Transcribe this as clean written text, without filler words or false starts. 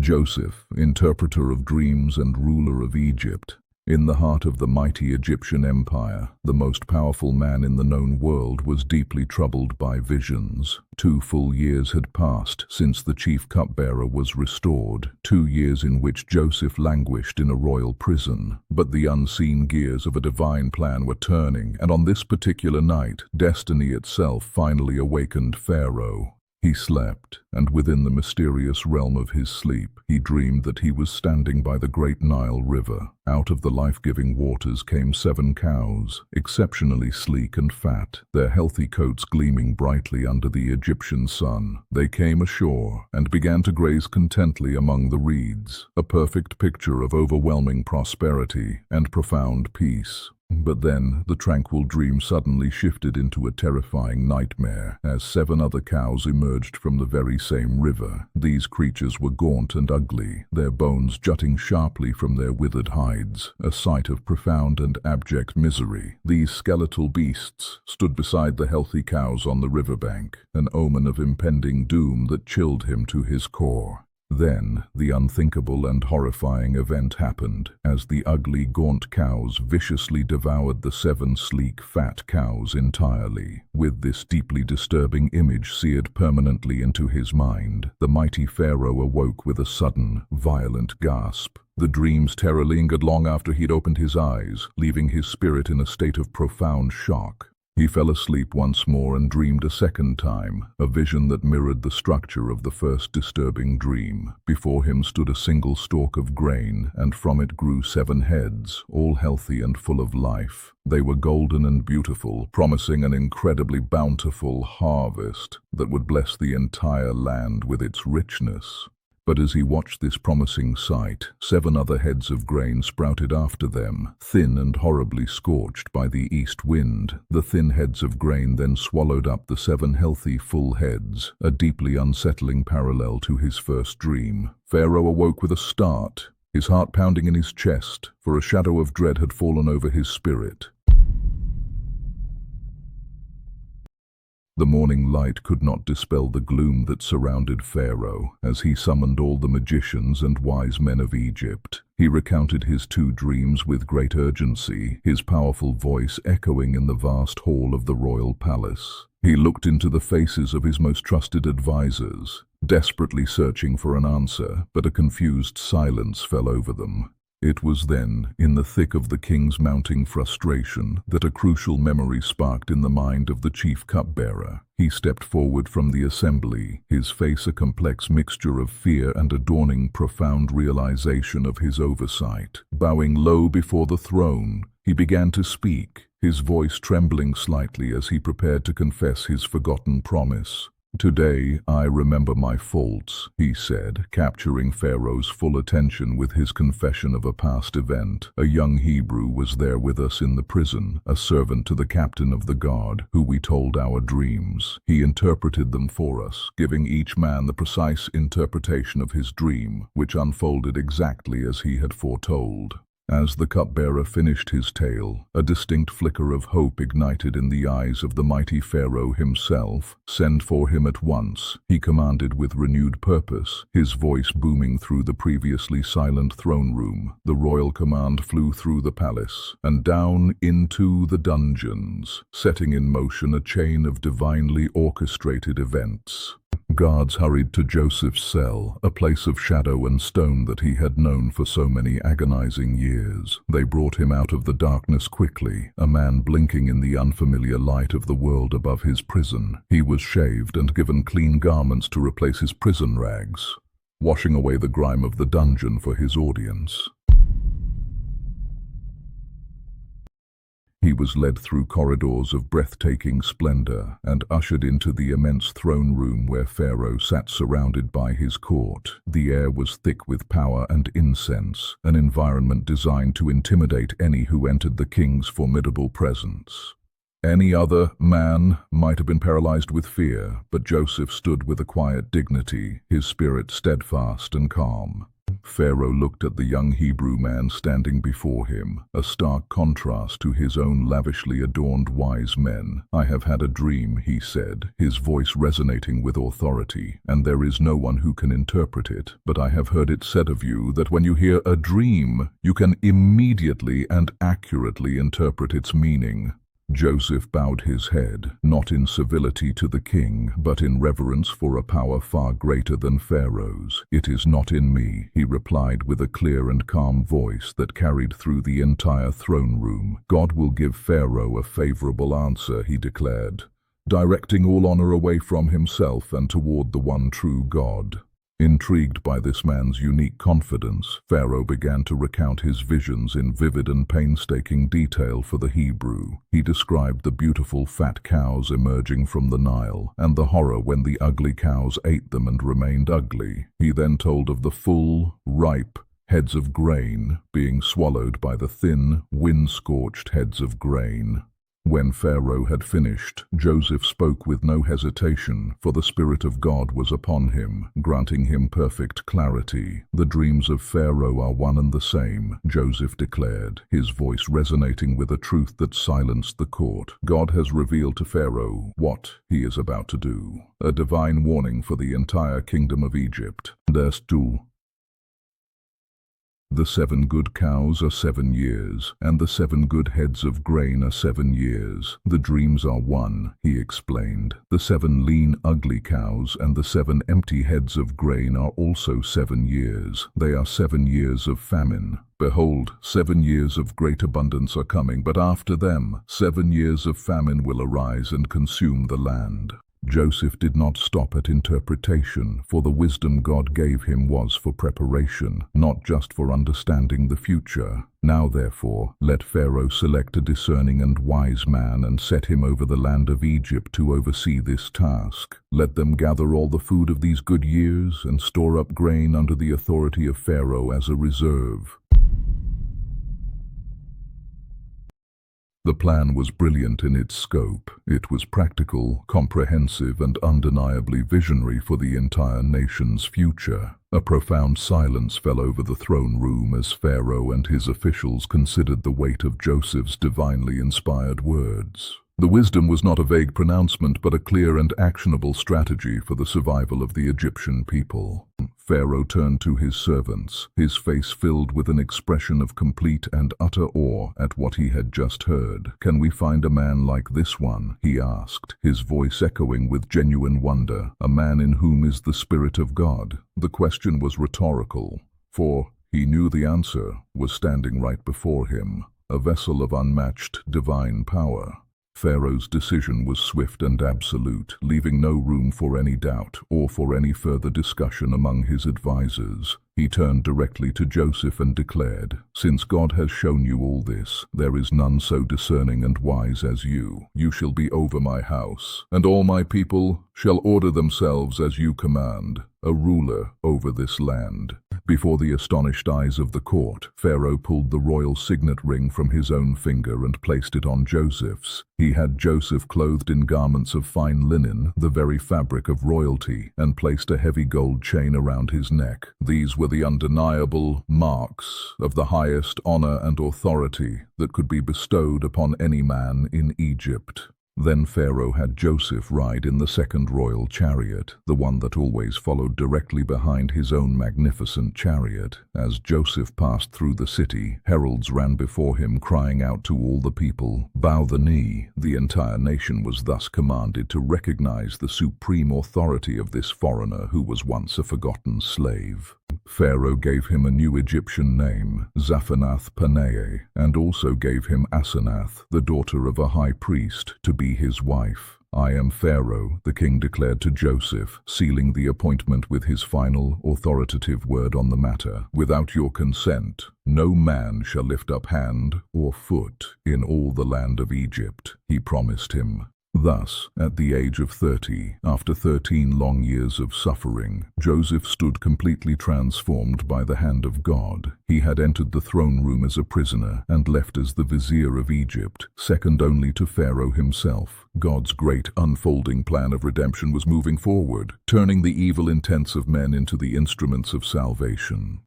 Joseph, interpreter of dreams and ruler of Egypt. In the heart of the mighty Egyptian empire, the most powerful man in the known world was deeply troubled by visions. 2 full years had passed since the chief cupbearer was restored, 2 years in which Joseph languished in a royal prison. But the unseen gears of a divine plan were turning, and on this particular night, destiny itself finally awakened Pharaoh. He slept, and within the mysterious realm of his sleep, he dreamed that he was standing by the great Nile River. Out of the life-giving waters came 7 cows, exceptionally sleek and fat, their healthy coats gleaming brightly under the Egyptian sun. They came ashore and began to graze contentedly among the reeds, a perfect picture of overwhelming prosperity and profound peace. But then, the tranquil dream suddenly shifted into a terrifying nightmare as 7 other cows emerged from the very same river. These creatures were gaunt and ugly, their bones jutting sharply from their withered hides, a sight of profound and abject misery. These skeletal beasts stood beside the healthy cows on the riverbank, an omen of impending doom that chilled him to his core. Then, the unthinkable and horrifying event happened, as the ugly, gaunt cows viciously devoured the 7 sleek, fat cows entirely. With this deeply disturbing image seared permanently into his mind, the mighty Pharaoh awoke with a sudden, violent gasp. The dream's terror lingered long after he'd opened his eyes, leaving his spirit in a state of profound shock. He fell asleep once more and dreamed a second time, a vision that mirrored the structure of the first disturbing dream. Before him stood a single stalk of grain, and from it grew 7 heads, all healthy and full of life. They were golden and beautiful, promising an incredibly bountiful harvest that would bless the entire land with its richness. But as he watched this promising sight, 7 other heads of grain sprouted after them, thin and horribly scorched by the east wind. The thin heads of grain then swallowed up the 7 healthy, full heads, a deeply unsettling parallel to his first dream. Pharaoh awoke with a start, his heart pounding in his chest, for a shadow of dread had fallen over his spirit. The morning light could not dispel the gloom that surrounded Pharaoh, as he summoned all the magicians and wise men of Egypt. He recounted his 2 dreams with great urgency, his powerful voice echoing in the vast hall of the royal palace. He looked into the faces of his most trusted advisors, desperately searching for an answer, but a confused silence fell over them. It was then, in the thick of the king's mounting frustration, that a crucial memory sparked in the mind of the chief cupbearer. He stepped forward from the assembly, his face a complex mixture of fear and a dawning profound realization of his oversight. Bowing low before the throne, he began to speak, his voice trembling slightly as he prepared to confess his forgotten promise. "Today I remember my faults," he said, capturing Pharaoh's full attention with his confession of a past event. "A young Hebrew was there with us in the prison, a servant to the captain of the guard, who we told our dreams. He interpreted them for us, giving each man the precise interpretation of his dream, which unfolded exactly as he had foretold." As the cupbearer finished his tale, a distinct flicker of hope ignited in the eyes of the mighty Pharaoh himself. "Send for him at once," he commanded with renewed purpose, his voice booming through the previously silent throne room. The royal command flew through the palace and down into the dungeons, setting in motion a chain of divinely orchestrated events. Guards hurried to Joseph's cell, a place of shadow and stone that he had known for so many agonizing years. They brought him out of the darkness quickly, a man blinking in the unfamiliar light of the world above his prison. He was shaved and given clean garments to replace his prison rags, washing away the grime of the dungeon for his audience. He was led through corridors of breathtaking splendor and ushered into the immense throne room where Pharaoh sat surrounded by his court. The air was thick with power and incense, an environment designed to intimidate any who entered the king's formidable presence. Any other man might have been paralyzed with fear, but Joseph stood with a quiet dignity, his spirit steadfast and calm. Pharaoh looked at the young Hebrew man standing before him, a stark contrast to his own lavishly adorned wise men. "I have had a dream," he said, his voice resonating with authority, "and there is no one who can interpret it. But I have heard it said of you that when you hear a dream, you can immediately and accurately interpret its meaning." Joseph bowed his head, not in civility to the king, but in reverence for a power far greater than Pharaoh's. "It is not in me," he replied with a clear and calm voice that carried through the entire throne room. "God will give Pharaoh a favorable answer," he declared, directing all honor away from himself and toward the one true God. Intrigued by this man's unique confidence, Pharaoh began to recount his visions in vivid and painstaking detail for the Hebrew. He described the beautiful fat cows emerging from the Nile, and the horror when the ugly cows ate them and remained ugly. He then told of the full, ripe heads of grain being swallowed by the thin, wind-scorched heads of grain. When Pharaoh had finished, Joseph spoke with no hesitation, for the Spirit of God was upon him, granting him perfect clarity. "The dreams of Pharaoh are one and the same," Joseph declared, his voice resonating with a truth that silenced the court. "God has revealed to Pharaoh what he is about to do, a divine warning for the entire kingdom of Egypt. There's two. The 7 good cows are 7 years, and the 7 good heads of grain are 7 years. The dreams are one," he explained. "The 7 lean, ugly cows and the 7 empty heads of grain are also 7 years. They are 7 years of famine. Behold, 7 years of great abundance are coming, but after them 7 years of famine will arise and consume the land." Joseph did not stop at interpretation, for the wisdom God gave him was for preparation, not just for understanding the future. "Now therefore, let Pharaoh select a discerning and wise man and set him over the land of Egypt to oversee this task. Let them gather all the food of these good years and store up grain under the authority of Pharaoh as a reserve." The plan was brilliant in its scope. It was practical, comprehensive, and undeniably visionary for the entire nation's future. A profound silence fell over the throne room as Pharaoh and his officials considered the weight of Joseph's divinely inspired words. The wisdom was not a vague pronouncement, but a clear and actionable strategy for the survival of the Egyptian people. Pharaoh turned to his servants, his face filled with an expression of complete and utter awe at what he had just heard. "Can we find a man like this one?" he asked, his voice echoing with genuine wonder. "A man in whom is the Spirit of God?" The question was rhetorical, for he knew the answer was standing right before him, a vessel of unmatched divine power. Pharaoh's decision was swift and absolute, leaving no room for any doubt or for any further discussion among his advisors. He turned directly to Joseph and declared, "Since God has shown you all this, there is none so discerning and wise as you. You shall be over my house, and all my people shall order themselves as you command, a ruler over this land." Before the astonished eyes of the court, Pharaoh pulled the royal signet ring from his own finger and placed it on Joseph's. He had Joseph clothed in garments of fine linen, the very fabric of royalty, and placed a heavy gold chain around his neck. These were the undeniable marks of the highest honor and authority that could be bestowed upon any man in Egypt. Then Pharaoh had Joseph ride in the second royal chariot, the one that always followed directly behind his own magnificent chariot. As Joseph passed through the city, heralds ran before him, crying out to all the people, "Bow the knee." The entire nation was thus commanded to recognize the supreme authority of this foreigner who was once a forgotten slave. Pharaoh gave him a new Egyptian name, Zaphenath-Paneah, and also gave him Asenath, the daughter of a high priest, to be his wife. "I am Pharaoh," the king declared to Joseph, sealing the appointment with his final, authoritative word on the matter. "Without your consent, no man shall lift up hand or foot in all the land of Egypt," he promised him. Thus, at the age of 30, after 13 long years of suffering, Joseph stood completely transformed by the hand of God. He had entered the throne room as a prisoner and left as the vizier of Egypt, second only to Pharaoh himself. God's great unfolding plan of redemption was moving forward, turning the evil intents of men into the instruments of salvation.